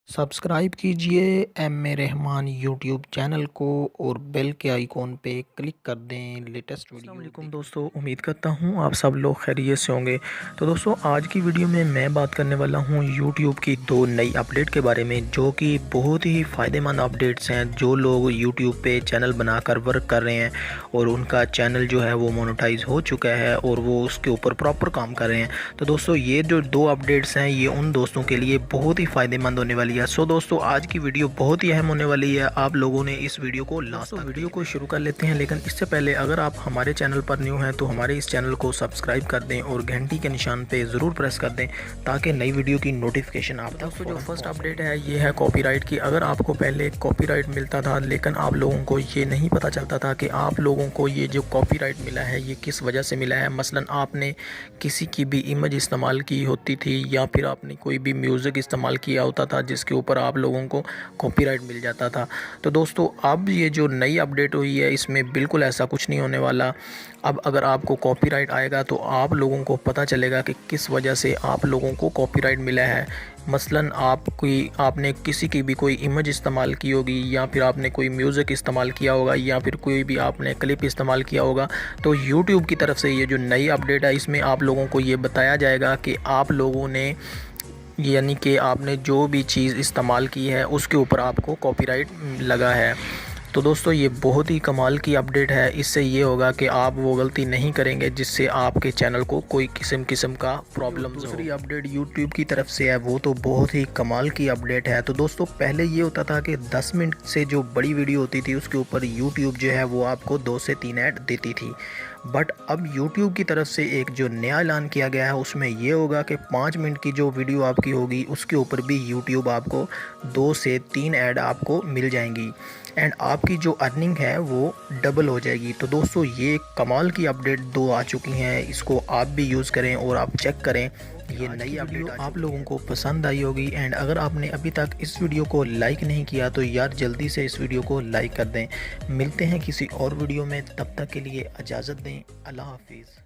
Subscribe कीजिए M A Rahman YouTube channel को और बेल के आइकॉन पे क्लिक कर दें लेटेस्ट वीडियो। अस्सलाम वालेकुम दोस्तों, उम्मीद करता हूँ आप सब लोग खैरियत से होंगे। तो दोस्तों आज की वीडियो में मैं बात करने वाला हूँ यूट्यूब की दो नई अपडेट के बारे में, जो कि बहुत ही फ़ायदेमंद अपडेट्स हैं। जो लोग यूट्यूब पे चैनल बनाकर वर्क कर रहे हैं और उनका चैनल जो है वो मोनेटाइज हो चुका है और वो उसके ऊपर प्रॉपर काम कर रहे हैं। तो दोस्तों ये जो दो अपडेट्स हैं ये उन दोस्तों के लिए बहुत ही फ़ायदेमंद होने वाली है। सो दोस्तों आज की वीडियो बहुत ही अहम होने वाली है, आप लोगों ने इस वीडियो को लास्ट तक वीडियो को शुरू कर लेते हैं। लेकिन इससे पहले अगर आप हमारे चैनल पर न्यू हैं तो हमारे इस चैनल को सब्सक्राइब कर दें और घंटी के निशान पे ज़रूर प्रेस कर दें ताकि नई वीडियो की नोटिफिकेशन आप तक। जो फर्स्ट अपडेट है ये है कॉपीराइट की। अगर आपको पहले कॉपीराइट मिलता था लेकिन आप लोगों को ये नहीं पता चलता था कि आप लोगों को ये जो कॉपीराइट मिला है ये किस वजह से मिला है। मसलन आपने किसी की भी इमेज इस्तेमाल की होती थी या फिर आपने कोई भी म्यूज़िक इस्तेमाल किया होता था जिसके ऊपर आप लोगों को कॉपीराइट मिल जाता था। तो दोस्तों अब ये जो नई अपडेट हुई है इसमें बिल्कुल ऐसा कुछ नहीं होने वाला। अब अगर आपको कॉपीराइट आएगा तो आप लोगों को पता चलेगा कि किस वजह से आप लोगों को कॉपीराइट मिला है। मसलन आपने किसी की भी कोई इमेज इस्तेमाल की होगी या फिर आपने कोई म्यूज़िक इस्तेमाल किया होगा या फिर कोई भी आपने क्लिप इस्तेमाल किया होगा, तो यूट्यूब की तरफ से ये जो नई अपडेट है इसमें आप लोगों को ये बताया जाएगा कि आप लोगों ने यानी कि आपने जो भी चीज़ इस्तेमाल की है उसके ऊपर आपको कॉपीराइट लगा है। तो दोस्तों ये बहुत ही कमाल की अपडेट है। इससे ये होगा कि आप वो गलती नहीं करेंगे जिससे आपके चैनल को कोई किस्म का प्रॉब्लम हो। दूसरी अपडेट यूट्यूब की तरफ से है वो तो बहुत ही कमाल की अपडेट है। तो दोस्तों पहले ये होता था कि 10 मिनट से जो बड़ी वीडियो होती थी उसके ऊपर यूट्यूब जो है वो आपको 2 से 3 ऐड देती थी। बट अब यूट्यूब की तरफ से एक जो नया ऐलान किया गया है उसमें ये होगा कि 5 मिनट की जो वीडियो आपकी होगी उसके ऊपर भी यूट्यूब आपको 2 से 3 ऐड आपको मिल जाएंगी एंड आपकी जो अर्निंग है वो डबल हो जाएगी। तो दोस्तों ये कमाल की अपडेट दो आ चुकी हैं, इसको आप भी यूज़ करें और आप चेक करें। ये नई वीडियो आप लोगों को पसंद आई होगी एंड अगर आपने अभी तक इस वीडियो को लाइक नहीं किया तो यार जल्दी से इस वीडियो को लाइक कर दें। मिलते हैं किसी और वीडियो में, तब तक के लिए इजाज़त दें। अल्लाह हाफिज़।